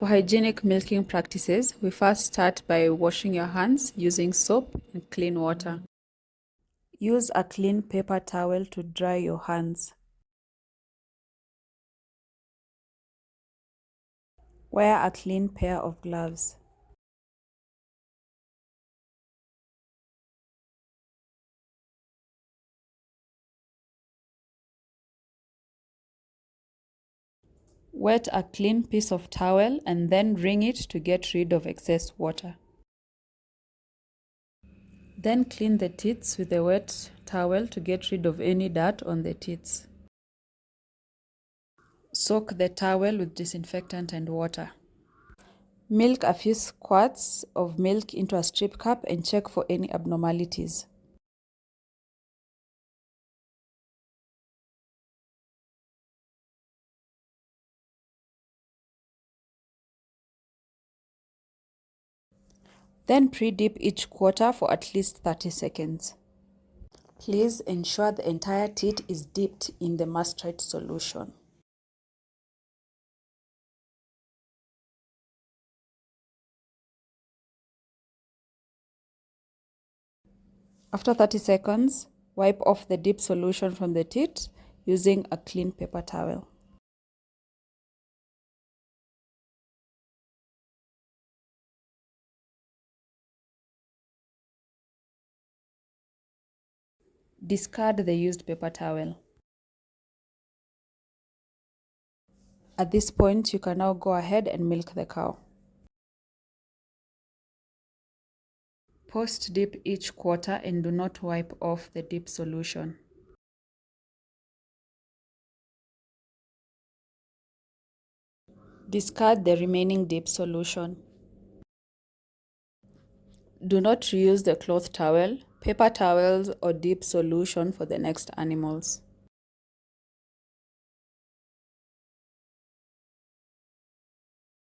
For hygienic milking practices, we first start by washing your hands using soap and clean water. Use a clean paper towel to dry your hands. Wear a clean pair of gloves. Wet a clean piece of towel and then wring it to get rid of excess water. Then clean the teats with a wet towel to get rid of any dirt on the teats. Soak the towel with disinfectant and water. Milk a few squirts of milk into a strip cup and check for any abnormalities. Then pre-dip each quarter for at least 30 seconds. Please ensure the entire teat is dipped in the mastitis solution. After 30 seconds, wipe off the dip solution from the teat using a clean paper towel. Discard the used paper towel. At this point, you can now go ahead and milk the cow. Post-dip each quarter and do not wipe off the dip solution. Discard the remaining dip solution. Do not reuse the cloth towel, paper towels, or dip solution for the next animals.